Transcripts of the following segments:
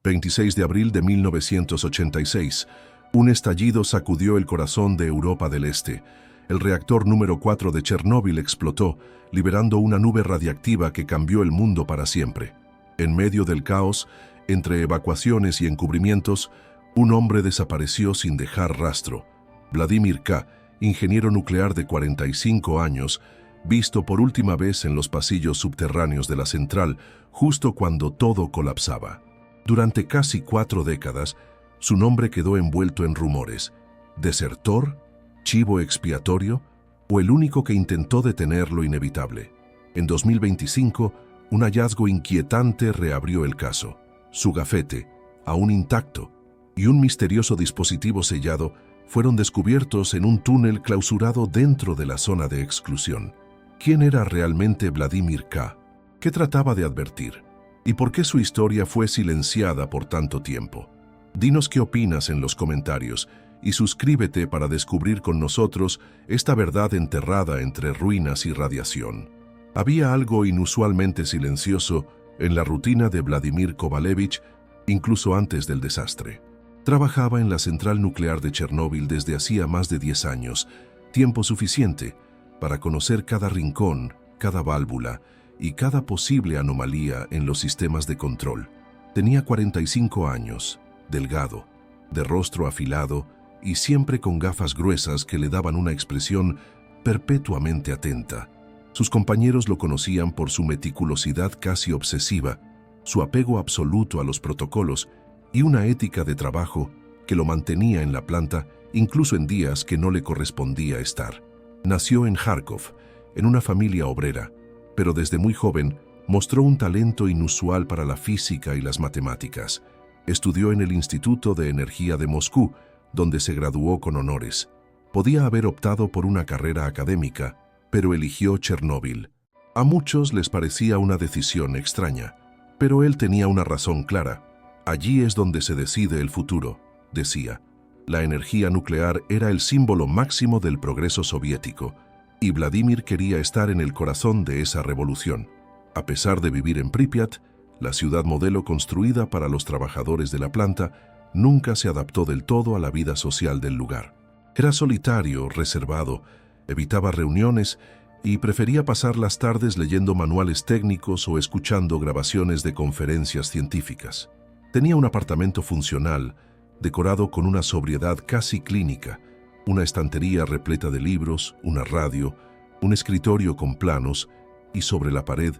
26 de abril de 1986. Un estallido sacudió el corazón de Europa del Este. El reactor número 4 de Chernóbil explotó, liberando una nube radiactiva que cambió el mundo para siempre. En medio del caos, entre evacuaciones y encubrimientos, un hombre desapareció sin dejar rastro. Vladimir K., ingeniero nuclear de 45 años, visto por última vez en los pasillos subterráneos de la central, justo cuando todo colapsaba. Durante casi 4 décadas, su nombre quedó envuelto en rumores. ¿Desertor? ¿Chivo expiatorio? ¿O el único que intentó detener lo inevitable? En 2025, un hallazgo inquietante reabrió el caso. Su gafete, aún intacto, y un misterioso dispositivo sellado fueron descubiertos en un túnel clausurado dentro de la zona de exclusión. ¿Quién era realmente Vladimir K.? ¿Qué trataba de advertir? ¿Y por qué su historia fue silenciada por tanto tiempo? Dinos qué opinas en los comentarios y suscríbete para descubrir con nosotros esta verdad enterrada entre ruinas y radiación. Había algo inusualmente silencioso en la rutina de Vladimir Kovalevich, incluso antes del desastre. Trabajaba en la central nuclear de Chernóbil desde hacía más de 10 años, tiempo suficiente para conocer cada rincón, cada válvula y cada posible anomalía en los sistemas de control. Tenía 45 años, delgado, de rostro afilado y siempre con gafas gruesas que le daban una expresión perpetuamente atenta. Sus compañeros lo conocían por su meticulosidad casi obsesiva, su apego absoluto a los protocolos y una ética de trabajo que lo mantenía en la planta incluso en días que no le correspondía estar. Nació en Kharkov, en una familia obrera, pero desde muy joven mostró un talento inusual para la física y las matemáticas. Estudió en el Instituto de Energía de Moscú, donde se graduó con honores. Podía haber optado por una carrera académica, pero eligió Chernóbil. A muchos les parecía una decisión extraña, pero él tenía una razón clara. Allí es donde se decide el futuro, decía. La energía nuclear era el símbolo máximo del progreso soviético, y Vladimir quería estar en el corazón de esa revolución. A pesar de vivir en Pripyat, la ciudad modelo construida para los trabajadores de la planta, nunca se adaptó del todo a la vida social del lugar. Era solitario, reservado, evitaba reuniones y prefería pasar las tardes leyendo manuales técnicos o escuchando grabaciones de conferencias científicas. Tenía un apartamento funcional, decorado con una sobriedad casi clínica, una estantería repleta de libros, una radio, un escritorio con planos y sobre la pared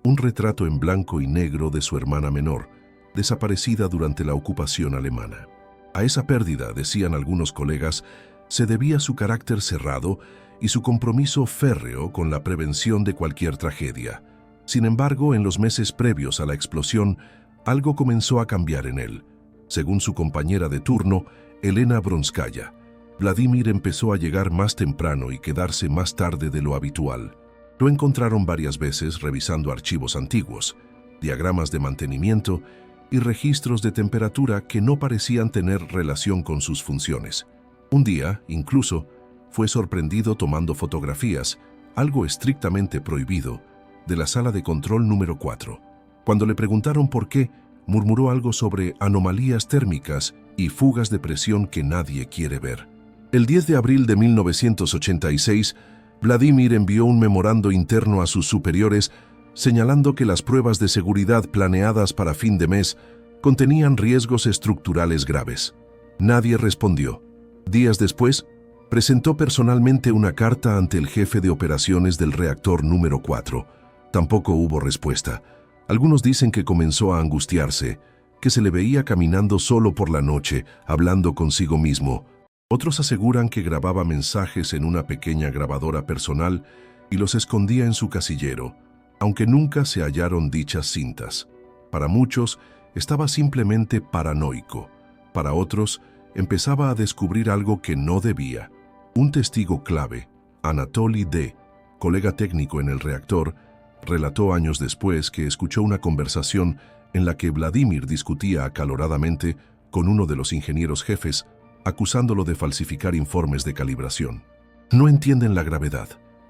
un retrato en blanco y negro de su hermana menor, desaparecida durante la ocupación alemana. A esa pérdida, decían algunos colegas, se debía su carácter cerrado y su compromiso férreo con la prevención de cualquier tragedia. Sin embargo, en los meses previos a la explosión, algo comenzó a cambiar en él. Según su compañera de turno, Elena Bronskaya, Vladimir empezó a llegar más temprano y quedarse más tarde de lo habitual. Lo encontraron varias veces revisando archivos antiguos, diagramas de mantenimiento y registros de temperatura que no parecían tener relación con sus funciones. Un día, incluso, fue sorprendido tomando fotografías, algo estrictamente prohibido, de la sala de control número 4. Cuando le preguntaron por qué, murmuró algo sobre anomalías térmicas y fugas de presión que nadie quiere ver. El 10 de abril de 1986, Vladimir envió un memorando interno a sus superiores señalando que las pruebas de seguridad planeadas para fin de mes contenían riesgos estructurales graves. Nadie respondió. Días después, presentó personalmente una carta ante el jefe de operaciones del reactor número 4. Tampoco hubo respuesta. Algunos dicen que comenzó a angustiarse, que se le veía caminando solo por la noche, hablando consigo mismo. Otros aseguran que grababa mensajes en una pequeña grabadora personal y los escondía en su casillero, aunque nunca se hallaron dichas cintas. Para muchos, estaba simplemente paranoico. Para otros, empezaba a descubrir algo que no debía. Un testigo clave, Anatoly D., colega técnico en el reactor, relató años después que escuchó una conversación en la que Vladimir discutía acaloradamente con uno de los ingenieros jefes, acusándolo de falsificar informes de calibración. «No entienden la gravedad»,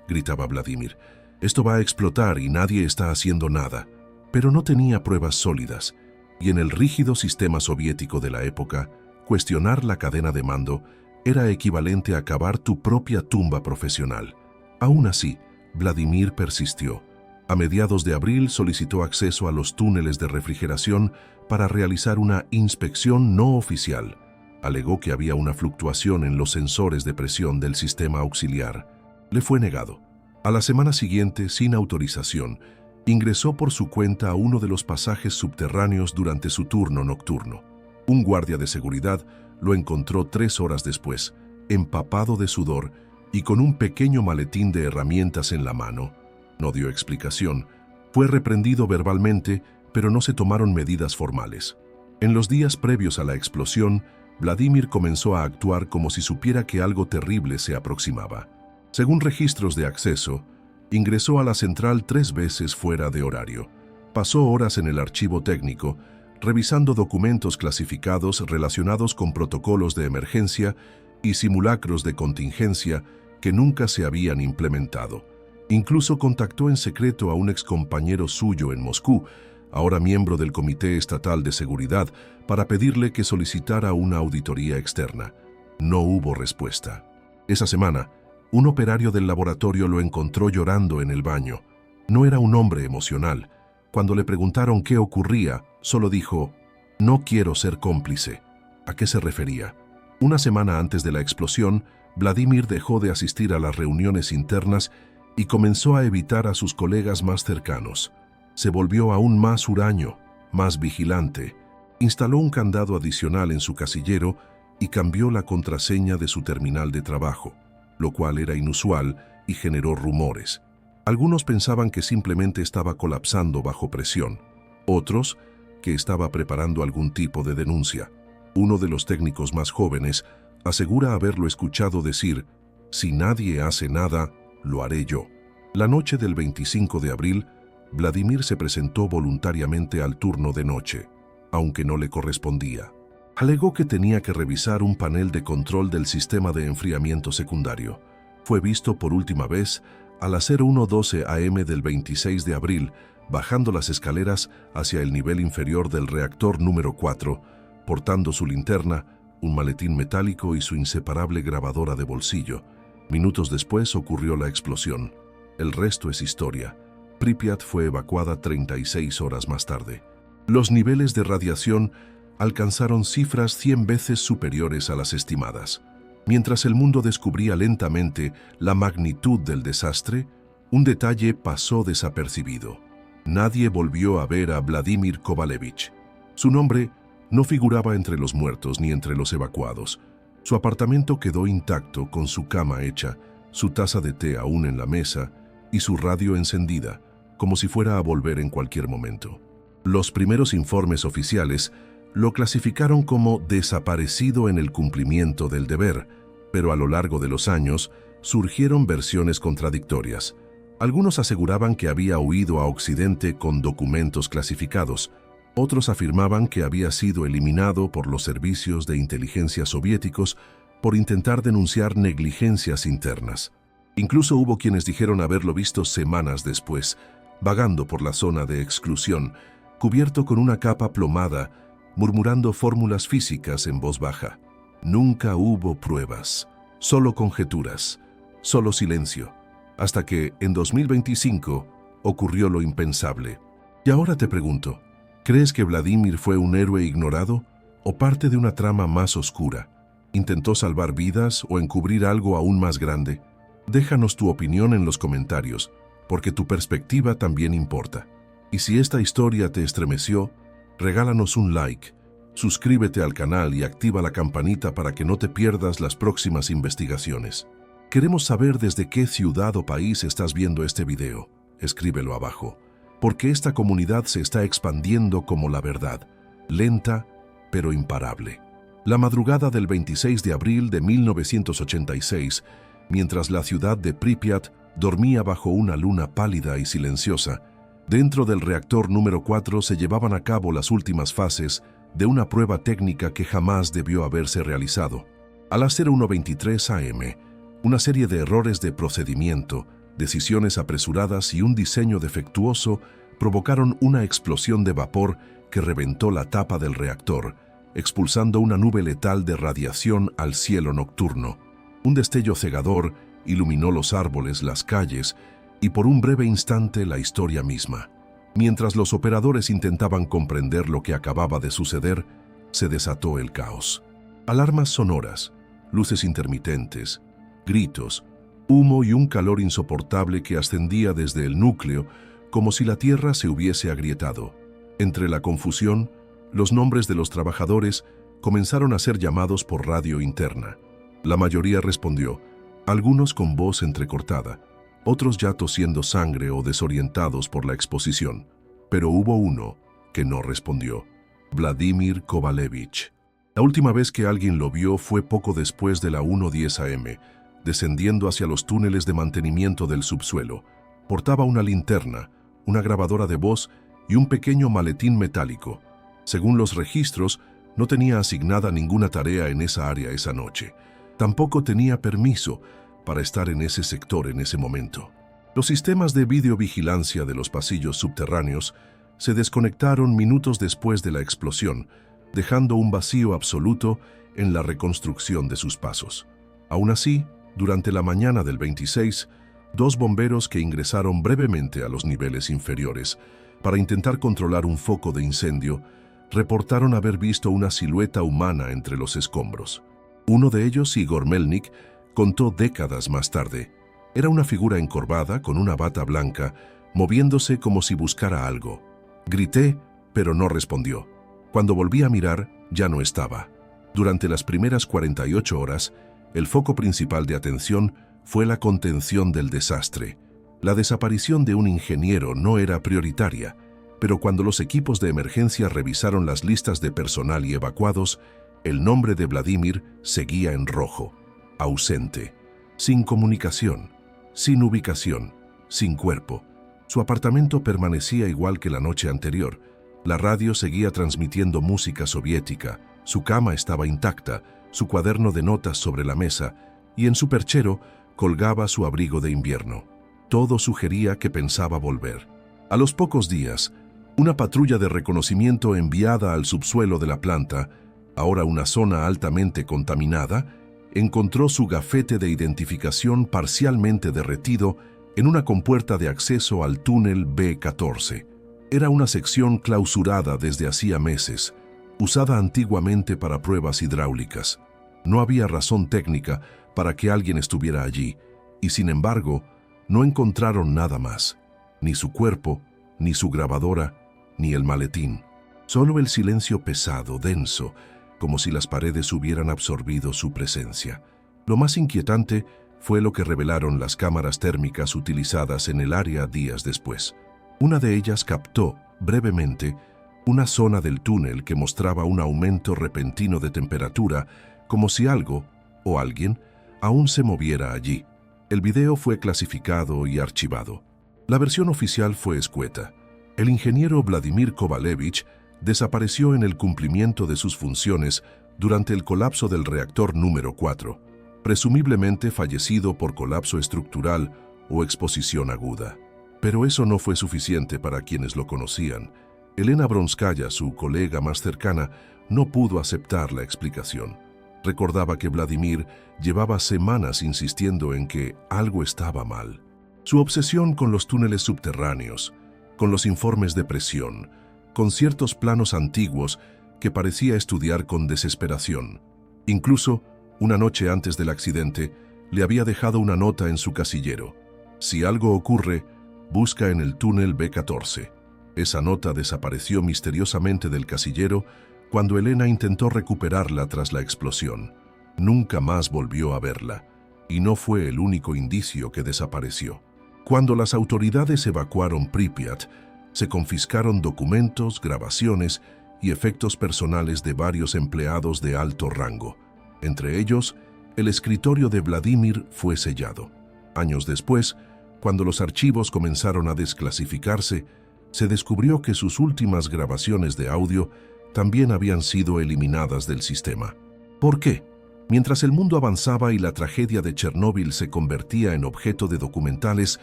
gritaba Vladimir. «Esto va a explotar y nadie está haciendo nada». Pero no tenía pruebas sólidas. Y en el rígido sistema soviético de la época, cuestionar la cadena de mando era equivalente a cavar tu propia tumba profesional. Aún así, Vladimir persistió. A mediados de abril solicitó acceso a los túneles de refrigeración para realizar una inspección no oficial. Alegó que había una fluctuación en los sensores de presión del sistema auxiliar. Le fue negado. A la semana siguiente, sin autorización, ingresó por su cuenta a uno de los pasajes subterráneos durante su turno nocturno. Un guardia de seguridad lo encontró 3 horas después, empapado de sudor y con un pequeño maletín de herramientas en la mano. No dio explicación. Fue reprendido verbalmente, pero no se tomaron medidas formales. En los días previos a la explosión, Vladimir comenzó a actuar como si supiera que algo terrible se aproximaba. Según registros de acceso, ingresó a la central 3 veces fuera de horario. Pasó horas en el archivo técnico, revisando documentos clasificados relacionados con protocolos de emergencia y simulacros de contingencia que nunca se habían implementado. Incluso contactó en secreto a un excompañero suyo en Moscú, ahora miembro del Comité Estatal de Seguridad, para pedirle que solicitara una auditoría externa. No hubo respuesta. Esa semana, un operario del laboratorio lo encontró llorando en el baño. No era un hombre emocional. Cuando le preguntaron qué ocurría, solo dijo, «No quiero ser cómplice». ¿A qué se refería? Una semana antes de la explosión, Vladimir dejó de asistir a las reuniones internas y comenzó a evitar a sus colegas más cercanos. Se volvió aún más huraño, más vigilante. Instaló un candado adicional en su casillero y cambió la contraseña de su terminal de trabajo, lo cual era inusual y generó rumores. Algunos pensaban que simplemente estaba colapsando bajo presión. Otros, que estaba preparando algún tipo de denuncia. Uno de los técnicos más jóvenes asegura haberlo escuchado decir, «Si nadie hace nada, lo haré yo». La noche del 25 de abril, Vladimir se presentó voluntariamente al turno de noche, aunque no le correspondía. Alegó que tenía que revisar un panel de control del sistema de enfriamiento secundario. Fue visto por última vez a las 01:12 am del 26 de abril, bajando las escaleras hacia el nivel inferior del reactor número 4, portando su linterna, un maletín metálico y su inseparable grabadora de bolsillo. Minutos después ocurrió la explosión. El resto es historia. Pripyat fue evacuada 36 horas más tarde. Los niveles de radiación alcanzaron cifras 100 veces superiores a las estimadas. Mientras el mundo descubría lentamente la magnitud del desastre, un detalle pasó desapercibido. Nadie volvió a ver a Vladimir Kovalevich. Su nombre no figuraba entre los muertos ni entre los evacuados. Su apartamento quedó intacto con su cama hecha, su taza de té aún en la mesa y su radio encendida, como si fuera a volver en cualquier momento. Los primeros informes oficiales lo clasificaron como desaparecido en el cumplimiento del deber, pero a lo largo de los años surgieron versiones contradictorias. Algunos aseguraban que había huido a Occidente con documentos clasificados. Otros afirmaban que había sido eliminado por los servicios de inteligencia soviéticos por intentar denunciar negligencias internas. Incluso hubo quienes dijeron haberlo visto semanas después, vagando por la zona de exclusión, cubierto con una capa plomada, murmurando fórmulas físicas en voz baja. Nunca hubo pruebas, solo conjeturas, solo silencio, hasta que, en 2025, ocurrió lo impensable. Y ahora te pregunto, ¿crees que Vladimir fue un héroe ignorado o parte de una trama más oscura? ¿Intentó salvar vidas o encubrir algo aún más grande? Déjanos tu opinión en los comentarios, porque tu perspectiva también importa. Y si esta historia te estremeció, regálanos un like, suscríbete al canal y activa la campanita para que no te pierdas las próximas investigaciones. Queremos saber desde qué ciudad o país estás viendo este video. Escríbelo abajo, porque esta comunidad se está expandiendo como la verdad, lenta pero imparable. La madrugada del 26 de abril de 1986, mientras la ciudad de Pripyat dormía bajo una luna pálida y silenciosa, dentro del reactor número 4 se llevaban a cabo las últimas fases de una prueba técnica que jamás debió haberse realizado. A las 01:23 am, una serie de errores de procedimiento, decisiones apresuradas y un diseño defectuoso provocaron una explosión de vapor que reventó la tapa del reactor, expulsando una nube letal de radiación al cielo nocturno. Un destello cegador iluminó los árboles, las calles y por un breve instante la historia misma. Mientras los operadores intentaban comprender lo que acababa de suceder, se desató el caos. Alarmas sonoras, luces intermitentes, gritos, humo y un calor insoportable que ascendía desde el núcleo como si la tierra se hubiese agrietado. Entre la confusión, los nombres de los trabajadores comenzaron a ser llamados por radio interna. La mayoría respondió, algunos con voz entrecortada, otros ya tosiendo sangre o desorientados por la exposición. Pero hubo uno que no respondió, Vladimir Kovalevich. La última vez que alguien lo vio fue poco después de la 1:10 am, descendiendo hacia los túneles de mantenimiento del subsuelo. Portaba una linterna, una grabadora de voz y un pequeño maletín metálico. Según los registros, no tenía asignada ninguna tarea en esa área esa noche. Tampoco tenía permiso para estar en ese sector en ese momento. Los sistemas de videovigilancia de los pasillos subterráneos se desconectaron minutos después de la explosión, dejando un vacío absoluto en la reconstrucción de sus pasos. Aún así, durante la mañana del 26, dos bomberos que ingresaron brevemente a los niveles inferiores para intentar controlar un foco de incendio, reportaron haber visto una silueta humana entre los escombros. Uno de ellos, Igor Melnik, contó décadas más tarde. Era una figura encorvada con una bata blanca, moviéndose como si buscara algo. Grité, pero no respondió. Cuando volví a mirar, ya no estaba. Durante las primeras 48 horas, el foco principal de atención fue la contención del desastre. La desaparición de un ingeniero no era prioritaria, pero cuando los equipos de emergencia revisaron las listas de personal y evacuados, el nombre de Vladimir seguía en rojo, ausente, sin comunicación, sin ubicación, sin cuerpo. Su apartamento permanecía igual que la noche anterior. La radio seguía transmitiendo música soviética, su cama estaba intacta, su cuaderno de notas sobre la mesa, y en su perchero colgaba su abrigo de invierno. Todo sugería que pensaba volver. A los pocos días, una patrulla de reconocimiento enviada al subsuelo de la planta, ahora una zona altamente contaminada, encontró su gafete de identificación parcialmente derretido en una compuerta de acceso al túnel B14. Era una sección clausurada desde hacía meses, usada antiguamente para pruebas hidráulicas. No había razón técnica para que alguien estuviera allí, y sin embargo, no encontraron nada más, ni su cuerpo, ni su grabadora, ni el maletín. Solo el silencio pesado, denso, como si las paredes hubieran absorbido su presencia. Lo más inquietante fue lo que revelaron las cámaras térmicas utilizadas en el área días después. Una de ellas captó, brevemente, una zona del túnel que mostraba un aumento repentino de temperatura, como si algo, o alguien, aún se moviera allí. El video fue clasificado y archivado. La versión oficial fue escueta. El ingeniero Vladimir Kovalevich desapareció en el cumplimiento de sus funciones durante el colapso del reactor número 4, presumiblemente fallecido por colapso estructural o exposición aguda. Pero eso no fue suficiente para quienes lo conocían. Elena Bronskaya, su colega más cercana, no pudo aceptar la explicación. Recordaba que Vladimir llevaba semanas insistiendo en que algo estaba mal. Su obsesión con los túneles subterráneos, con los informes de presión, con ciertos planos antiguos que parecía estudiar con desesperación. Incluso, una noche antes del accidente, le había dejado una nota en su casillero. Si algo ocurre, busca en el túnel B14. Esa nota desapareció misteriosamente del casillero cuando Elena intentó recuperarla tras la explosión. Nunca más volvió a verla, y no fue el único indicio que desapareció. Cuando las autoridades evacuaron Pripyat, se confiscaron documentos, grabaciones y efectos personales de varios empleados de alto rango. Entre ellos, el escritorio de Vladimir fue sellado. Años después, cuando los archivos comenzaron a desclasificarse, se descubrió que sus últimas grabaciones de audio también habían sido eliminadas del sistema. ¿Por qué? Mientras el mundo avanzaba y la tragedia de Chernóbil se convertía en objeto de documentales,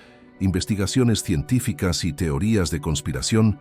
investigaciones científicas y teorías de conspiración,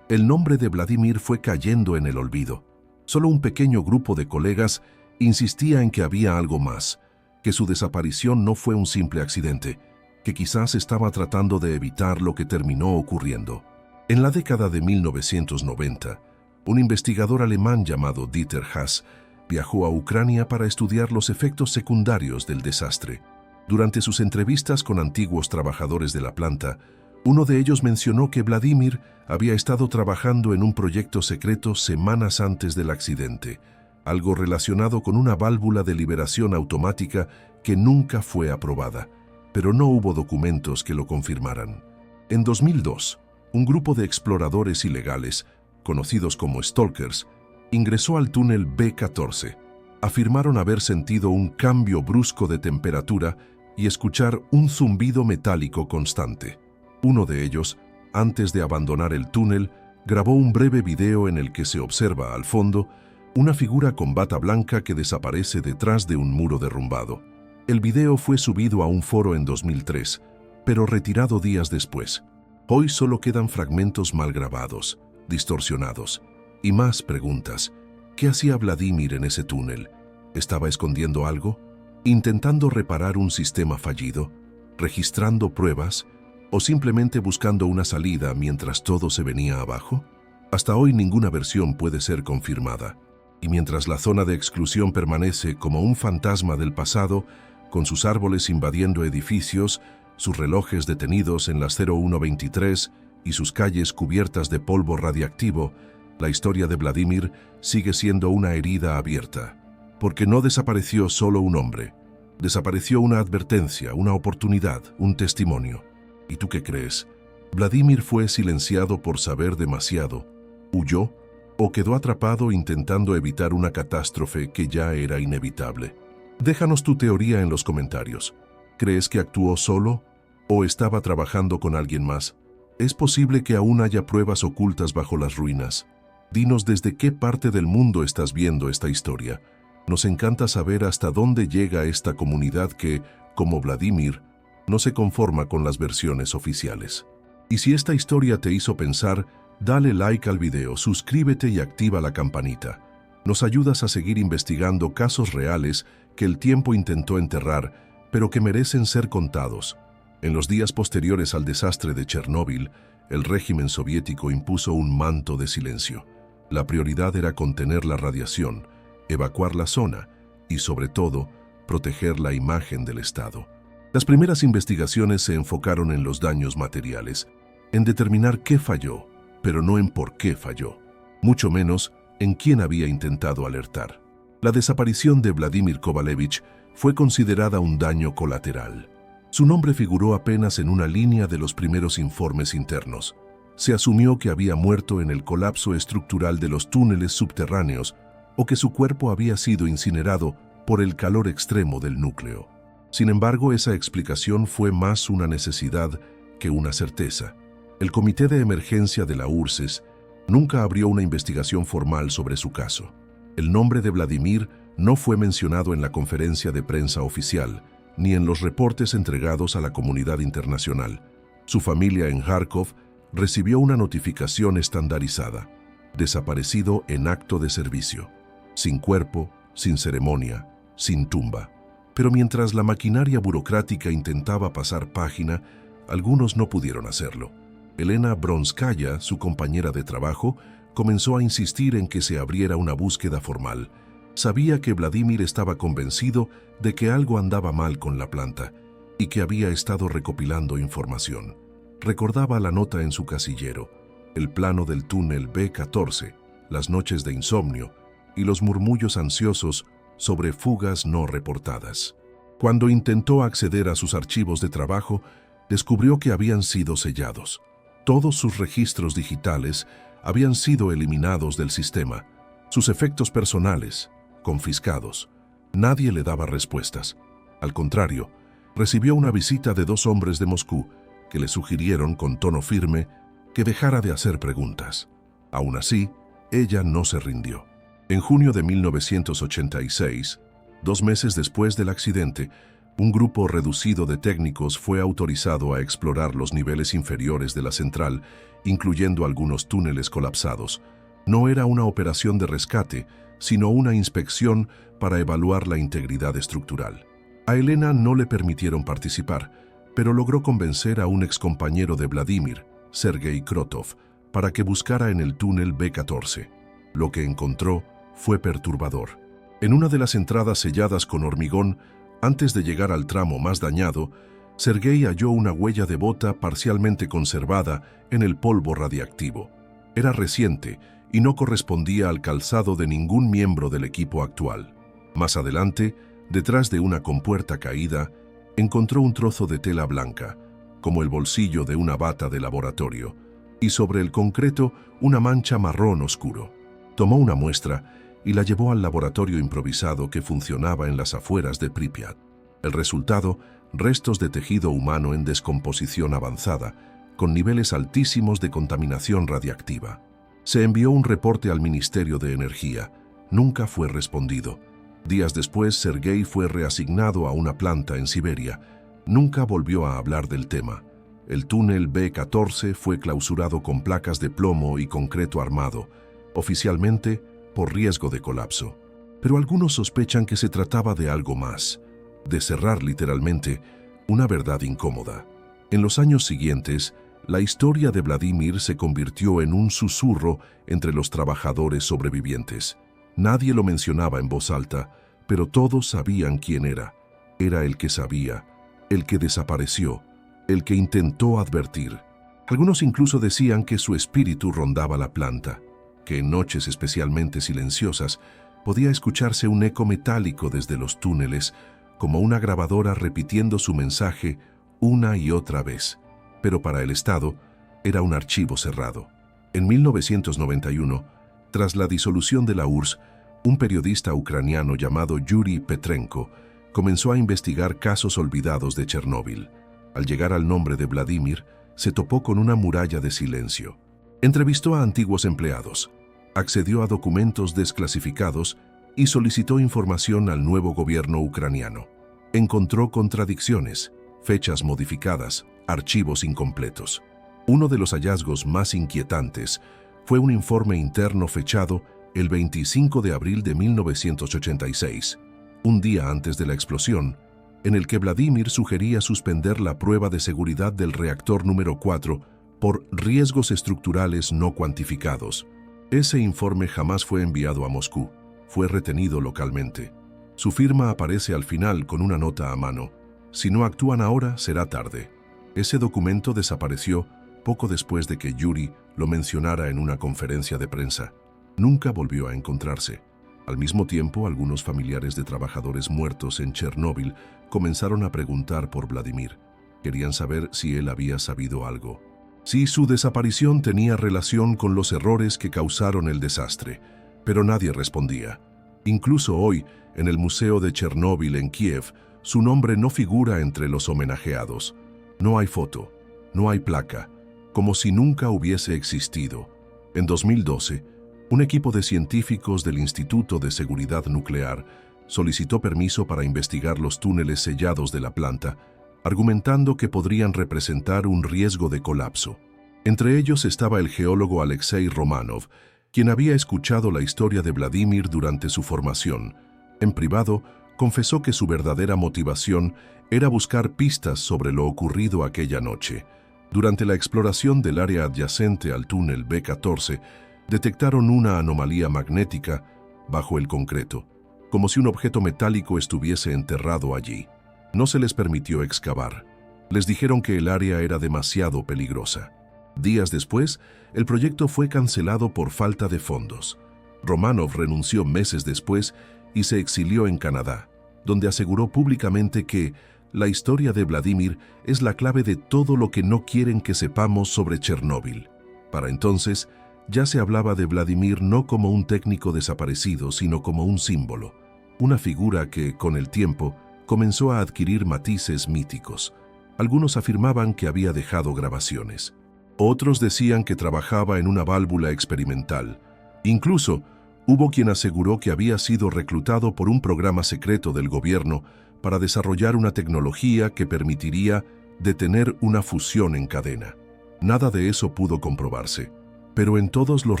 El nombre de Vladimir fue cayendo en el olvido. Solo un pequeño grupo de colegas insistía en que había algo más, que su desaparición no fue un simple accidente, que quizás estaba tratando de evitar lo que terminó ocurriendo. En la década de 1990, un investigador alemán llamado Dieter Haas viajó a Ucrania para estudiar los efectos secundarios del desastre. Durante sus entrevistas con antiguos trabajadores de la planta, uno de ellos mencionó que Vladimir había estado trabajando en un proyecto secreto semanas antes del accidente, algo relacionado con una válvula de liberación automática que nunca fue aprobada, pero no hubo documentos que lo confirmaran. En 2002, un grupo de exploradores ilegales, conocidos como stalkers, ingresó al túnel B14. Afirmaron haber sentido un cambio brusco de temperatura y escuchar un zumbido metálico constante. Uno de ellos, antes de abandonar el túnel, grabó un breve video en el que se observa al fondo una figura con bata blanca que desaparece detrás de un muro derrumbado. El video fue subido a un foro en 2003, pero retirado días después. Hoy solo quedan fragmentos mal grabados, distorsionados, y más preguntas. ¿Qué hacía Vladimir en ese túnel? ¿Estaba escondiendo algo? ¿Intentando reparar un sistema fallido? ¿Registrando pruebas? ¿O simplemente buscando una salida mientras todo se venía abajo? Hasta hoy ninguna versión puede ser confirmada. Y mientras la zona de exclusión permanece como un fantasma del pasado, con sus árboles invadiendo edificios, sus relojes detenidos en las 0123 y sus calles cubiertas de polvo radiactivo, la historia de Vladimir sigue siendo una herida abierta. Porque no desapareció solo un hombre. Desapareció una advertencia, una oportunidad, un testimonio. ¿Y tú qué crees? ¿Vladimir fue silenciado por saber demasiado? ¿Huyó? ¿O quedó atrapado intentando evitar una catástrofe que ya era inevitable? Déjanos tu teoría en los comentarios. ¿Crees que actuó solo? ¿O estaba trabajando con alguien más? Es posible que aún haya pruebas ocultas bajo las ruinas. Dinos desde qué parte del mundo estás viendo esta historia. Nos encanta saber hasta dónde llega esta comunidad que, como Vladimir, no se conforma con las versiones oficiales. Y si esta historia te hizo pensar, dale like al video, suscríbete y activa la campanita. Nos ayudas a seguir investigando casos reales que el tiempo intentó enterrar, pero que merecen ser contados. En los días posteriores al desastre de Chernóbil, el régimen soviético impuso un manto de silencio. La prioridad era contener la radiación, evacuar la zona y, sobre todo, proteger la imagen del Estado. Las primeras investigaciones se enfocaron en los daños materiales, en determinar qué falló, pero no en por qué falló, mucho menos en quién había intentado alertar. La desaparición de Vladimir Kovalevich fue considerada un daño colateral. Su nombre figuró apenas en una línea de los primeros informes internos. Se asumió que había muerto en el colapso estructural de los túneles subterráneos o que su cuerpo había sido incinerado por el calor extremo del núcleo. Sin embargo, esa explicación fue más una necesidad que una certeza. El Comité de Emergencia de la URSS nunca abrió una investigación formal sobre su caso. El nombre de Vladimir no fue mencionado en la conferencia de prensa oficial, ni en los reportes entregados a la comunidad internacional. Su familia en Kharkov recibió una notificación estandarizada: desaparecido en acto de servicio, sin cuerpo, sin ceremonia, sin tumba. Pero mientras la maquinaria burocrática intentaba pasar página, algunos no pudieron hacerlo. Elena Bronskaya, su compañera de trabajo, comenzó a insistir en que se abriera una búsqueda formal. Sabía que Vladimir estaba convencido de que algo andaba mal con la planta y que había estado recopilando información. Recordaba la nota en su casillero, el plano del túnel B14, las noches de insomnio y los murmullos ansiosos sobre fugas no reportadas. Cuando intentó acceder a sus archivos de trabajo, descubrió que habían sido sellados. Todos sus registros digitales habían sido eliminados del sistema, sus efectos personales confiscados. Nadie le daba respuestas. Al contrario, recibió una visita de 2 hombres de Moscú que le sugirieron con tono firme que dejara de hacer preguntas. Aún así, ella no se rindió. En junio de 1986, 2 meses después del accidente, Un grupo reducido de técnicos fue autorizado a explorar los niveles inferiores de la central, incluyendo algunos túneles colapsados. No era una operación de rescate, sino una inspección para evaluar la integridad estructural. A Elena no le permitieron participar, pero logró convencer a un excompañero de Vladimir, Sergei Krotov, para que buscara en el túnel B14. Lo que encontró fue perturbador. En una de las entradas selladas con hormigón, antes de llegar al tramo más dañado, Sergei halló una huella de bota parcialmente conservada en el polvo radiactivo. Era reciente y no correspondía al calzado de ningún miembro del equipo actual. Más adelante, detrás de una compuerta caída, encontró un trozo de tela blanca, como el bolsillo de una bata de laboratorio, y sobre el concreto una mancha marrón oscuro. Tomó una muestra y la llevó al laboratorio improvisado que funcionaba en las afueras de Pripyat. El resultado, restos de tejido humano en descomposición avanzada, con niveles altísimos de contaminación radiactiva. Se envió un reporte al Ministerio de Energía. Nunca fue respondido. Días después, Sergei fue reasignado a una planta en Siberia. Nunca volvió a hablar del tema. El túnel B14 fue clausurado con placas de plomo y concreto armado, oficialmente por riesgo de colapso. Pero algunos sospechan que se trataba de algo más, de cerrar literalmente una verdad incómoda. En los años siguientes, la historia de Vladimir se convirtió en un susurro entre los trabajadores sobrevivientes. Nadie lo mencionaba en voz alta, pero todos sabían quién era. Era el que sabía, el que desapareció, el que intentó advertir. Algunos incluso decían que su espíritu rondaba la planta, que en noches especialmente silenciosas podía escucharse un eco metálico desde los túneles, como una grabadora repitiendo su mensaje una y otra vez. Pero para el Estado era un archivo cerrado. En 1991, tras la disolución de la URSS, un periodista ucraniano llamado Yuri Petrenko comenzó a investigar casos olvidados de Chernóbil. Al llegar al nombre de Vladimir, se topó con una muralla de silencio. Entrevistó a antiguos empleados, accedió a documentos desclasificados y solicitó información al nuevo gobierno ucraniano. Encontró contradicciones, fechas modificadas, archivos incompletos. Uno de los hallazgos más inquietantes fue un informe interno fechado el 25 de abril de 1986, un día antes de la explosión, en el que Vladimir sugería suspender la prueba de seguridad del reactor número 4 por riesgos estructurales no cuantificados. Ese informe jamás fue enviado a Moscú, fue retenido localmente. Su firma aparece al final con una nota a mano. Si no actúan ahora, será tarde. Ese documento desapareció poco después de que Yuri lo mencionara en una conferencia de prensa. Nunca volvió a encontrarse. Al mismo tiempo, algunos familiares de trabajadores muertos en Chernóbil comenzaron a preguntar por Vladimir. Querían saber si él había sabido algo. Si su desaparición tenía relación con los errores que causaron el desastre, pero nadie respondía. Incluso hoy, en el Museo de Chernóbil en Kiev, su nombre no figura entre los homenajeados. No hay foto, no hay placa, como si nunca hubiese existido. En 2012, un equipo de científicos del Instituto de Seguridad Nuclear solicitó permiso para investigar los túneles sellados de la planta, argumentando que podrían representar un riesgo de colapso. Entre ellos estaba el geólogo Alexei Romanov, quien había escuchado la historia de Vladimir durante su formación. En privado, confesó que su verdadera motivación era buscar pistas sobre lo ocurrido aquella noche. Durante la exploración del área adyacente al túnel B14, detectaron una anomalía magnética bajo el concreto, como si un objeto metálico estuviese enterrado allí. No se les permitió excavar. Les dijeron que el área era demasiado peligrosa. Días después, el proyecto fue cancelado por falta de fondos. Romanov renunció meses después y se exilió en Canadá, donde aseguró públicamente que la historia de Vladimir es la clave de todo lo que no quieren que sepamos sobre Chernóbil. Para entonces, ya se hablaba de Vladimir no como un técnico desaparecido, sino como un símbolo, una figura que, con el tiempo, comenzó a adquirir matices míticos. Algunos afirmaban que había dejado grabaciones. Otros decían que trabajaba en una válvula experimental. Incluso, hubo quien aseguró que había sido reclutado por un programa secreto del gobierno para desarrollar una tecnología que permitiría detener una fusión en cadena. Nada de eso pudo comprobarse, pero en todos los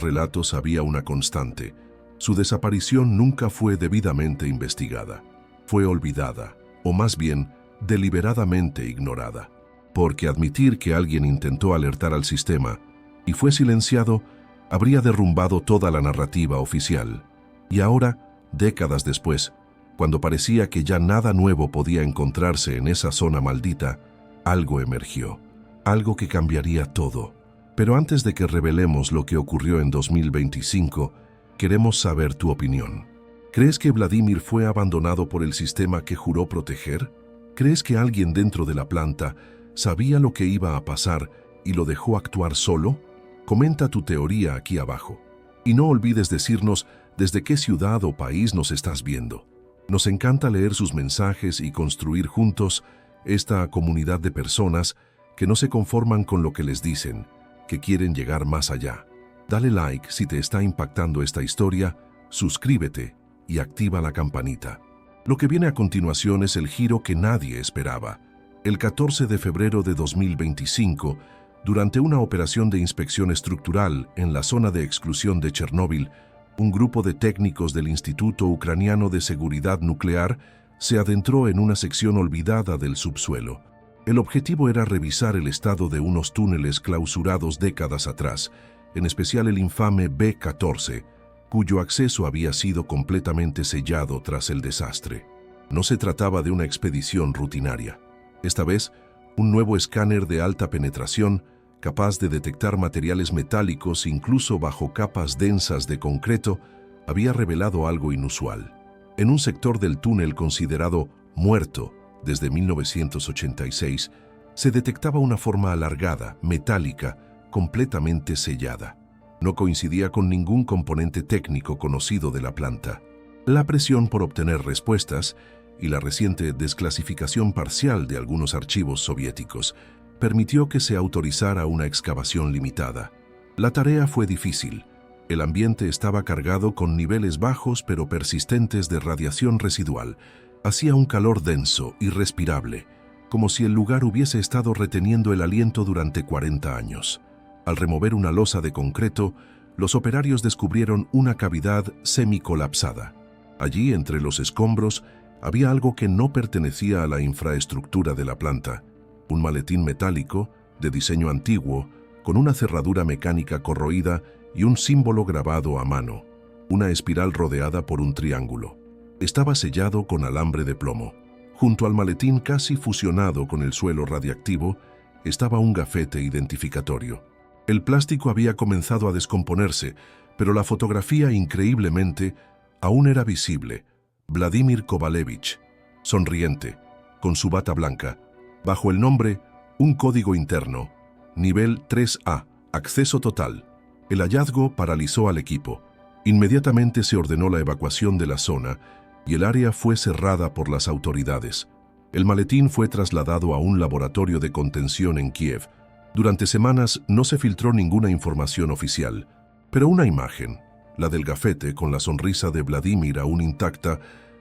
relatos había una constante. Su desaparición nunca fue debidamente investigada. Fue olvidada, o más bien, deliberadamente ignorada. Porque admitir que alguien intentó alertar al sistema y fue silenciado habría derrumbado toda la narrativa oficial. Y ahora, décadas después, cuando parecía que ya nada nuevo podía encontrarse en esa zona maldita, algo emergió, algo que cambiaría todo. Pero antes de que revelemos lo que ocurrió en 2025, queremos saber tu opinión. ¿Crees que Vladimir fue abandonado por el sistema que juró proteger? ¿Crees que alguien dentro de la planta sabía lo que iba a pasar y lo dejó actuar solo? Comenta tu teoría aquí abajo. Y no olvides decirnos desde qué ciudad o país nos estás viendo. Nos encanta leer sus mensajes y construir juntos esta comunidad de personas que no se conforman con lo que les dicen, que quieren llegar más allá. Dale like si te está impactando esta historia, suscríbete y activa la campanita. Lo que viene a continuación es el giro que nadie esperaba. El 14 de febrero de 2025, durante una operación de inspección estructural en la zona de exclusión de Chernóbil, un grupo de técnicos del Instituto Ucraniano de Seguridad Nuclear se adentró en una sección olvidada del subsuelo. El objetivo era revisar el estado de unos túneles clausurados décadas atrás, en especial el infame B-14, cuyo acceso había sido completamente sellado tras el desastre. No se trataba de una expedición rutinaria. Esta vez, un nuevo escáner de alta penetración, capaz de detectar materiales metálicos incluso bajo capas densas de concreto, había revelado algo inusual. En un sector del túnel considerado muerto desde 1986, se detectaba una forma alargada, metálica, completamente sellada. No coincidía con ningún componente técnico conocido de la planta. La presión por obtener respuestas y la reciente desclasificación parcial de algunos archivos soviéticos permitió que se autorizara una excavación limitada. La tarea fue difícil. El ambiente estaba cargado con niveles bajos pero persistentes de radiación residual. Hacía un calor denso, irrespirable, como si el lugar hubiese estado reteniendo el aliento durante 40 años. Al remover una losa de concreto, los operarios descubrieron una cavidad semicolapsada. Allí, entre los escombros, había algo que no pertenecía a la infraestructura de la planta. Un maletín metálico, de diseño antiguo, con una cerradura mecánica corroída y un símbolo grabado a mano, una espiral rodeada por un triángulo. Estaba sellado con alambre de plomo. Junto al maletín casi fusionado con el suelo radiactivo, estaba un gafete identificatorio. El plástico había comenzado a descomponerse, pero la fotografía, increíblemente, aún era visible. Vladimir Kovalevich, sonriente, con su bata blanca, bajo el nombre Un código interno, nivel 3A, acceso total. El hallazgo paralizó al equipo. Inmediatamente se ordenó la evacuación de la zona y el área fue cerrada por las autoridades. El maletín fue trasladado a un laboratorio de contención en Kiev. Durante semanas no se filtró ninguna información oficial, pero una imagen, la del gafete con la sonrisa de Vladimir aún intacta,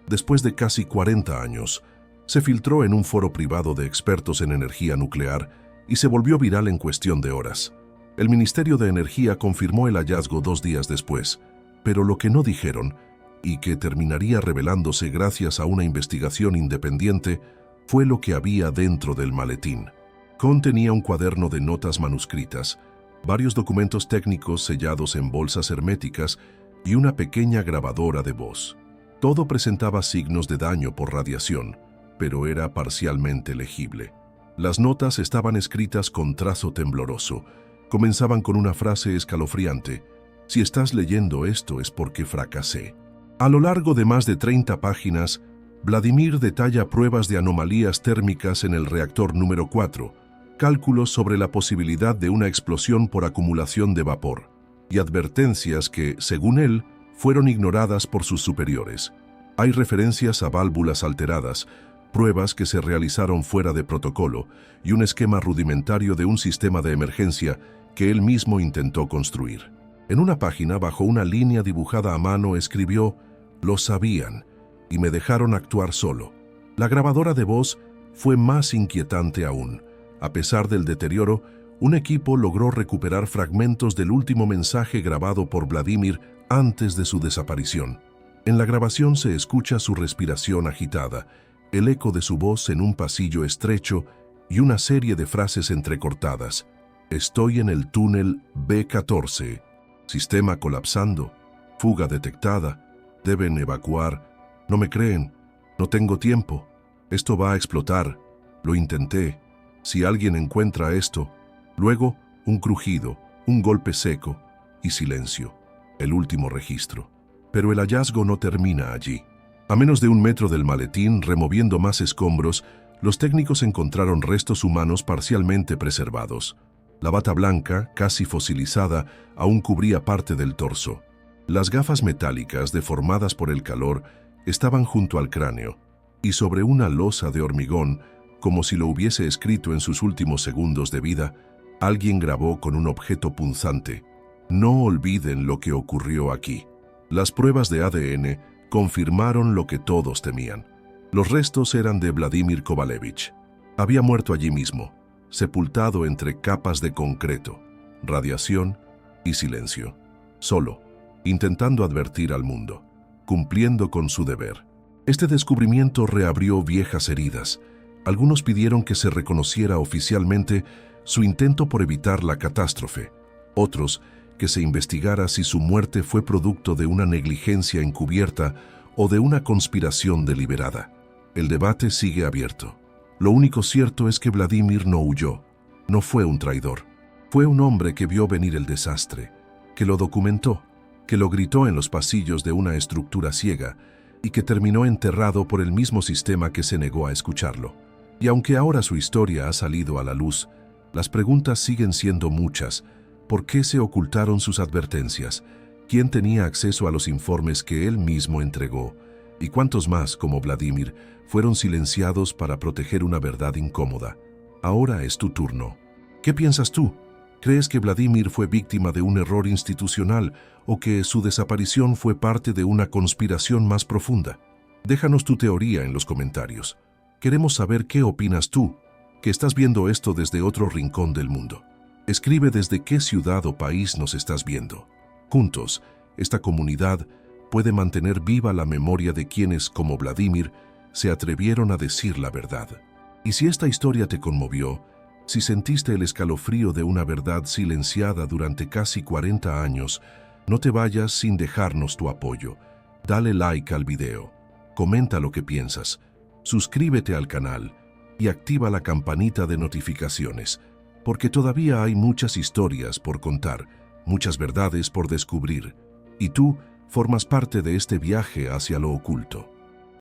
después de casi 40 años, se filtró en un foro privado de expertos en energía nuclear y se volvió viral en cuestión de horas. El Ministerio de Energía confirmó el hallazgo 2 días después, pero lo que no dijeron, y que terminaría revelándose gracias a una investigación independiente, fue lo que había dentro del maletín. Contenía un cuaderno de notas manuscritas, varios documentos técnicos sellados en bolsas herméticas y una pequeña grabadora de voz. Todo presentaba signos de daño por radiación, pero era parcialmente legible. Las notas estaban escritas con trazo tembloroso. Comenzaban con una frase escalofriante: «Si estás leyendo esto es porque fracasé». A lo largo de más de 30 páginas, Vladimir detalla pruebas de anomalías térmicas en el reactor número 4, cálculos sobre la posibilidad de una explosión por acumulación de vapor, y advertencias que, según él, fueron ignoradas por sus superiores. Hay referencias a válvulas alteradas, pruebas que se realizaron fuera de protocolo y un esquema rudimentario de un sistema de emergencia que él mismo intentó construir. En una página, bajo una línea dibujada a mano, escribió: «Lo sabían y me dejaron actuar solo». La grabadora de voz fue más inquietante aún. A pesar del deterioro, un equipo logró recuperar fragmentos del último mensaje grabado por Vladimir antes de su desaparición. En la grabación se escucha su respiración agitada, el eco de su voz en un pasillo estrecho y una serie de frases entrecortadas. Estoy en el túnel B14. Sistema colapsando. Fuga detectada. Deben evacuar. No me creen. No tengo tiempo. Esto va a explotar. Lo intenté. Si alguien encuentra esto. Luego, un crujido, un golpe seco y silencio. El último registro. Pero el hallazgo no termina allí. A menos de 1 metro del maletín, removiendo más escombros, los técnicos encontraron restos humanos parcialmente preservados. La bata blanca, casi fosilizada, aún cubría parte del torso. Las gafas metálicas, deformadas por el calor, estaban junto al cráneo, y sobre una losa de hormigón, como si lo hubiese escrito en sus últimos segundos de vida, alguien grabó con un objeto punzante: no olviden lo que ocurrió aquí. Las pruebas de ADN confirmaron lo que todos temían. Los restos eran de Vladimir Kovalevich. Había muerto allí mismo, sepultado entre capas de concreto, radiación y silencio. Solo, intentando advertir al mundo, cumpliendo con su deber. Este descubrimiento reabrió viejas heridas. Algunos pidieron que se reconociera oficialmente su intento por evitar la catástrofe. Otros, que se investigara si su muerte fue producto de una negligencia encubierta o de una conspiración deliberada. El debate sigue abierto. Lo único cierto es que Vladimir no huyó. No fue un traidor. Fue un hombre que vio venir el desastre, que lo documentó, que lo gritó en los pasillos de una estructura ciega y que terminó enterrado por el mismo sistema que se negó a escucharlo. Y aunque ahora su historia ha salido a la luz, las preguntas siguen siendo muchas. ¿Por qué se ocultaron sus advertencias? ¿Quién tenía acceso a los informes que él mismo entregó? ¿Y cuántos más, como Vladimir, fueron silenciados para proteger una verdad incómoda? Ahora es tu turno. ¿Qué piensas tú? ¿Crees que Vladimir fue víctima de un error institucional o que su desaparición fue parte de una conspiración más profunda? Déjanos tu teoría en los comentarios. Queremos saber qué opinas tú, que estás viendo esto desde otro rincón del mundo. Escribe desde qué ciudad o país nos estás viendo. Juntos, esta comunidad puede mantener viva la memoria de quienes, como Vladimir, se atrevieron a decir la verdad. Y si esta historia te conmovió, si sentiste el escalofrío de una verdad silenciada durante casi 40 años, no te vayas sin dejarnos tu apoyo. Dale like al video, comenta lo que piensas, suscríbete al canal y activa la campanita de notificaciones, porque todavía hay muchas historias por contar, muchas verdades por descubrir, y tú formas parte de este viaje hacia lo oculto.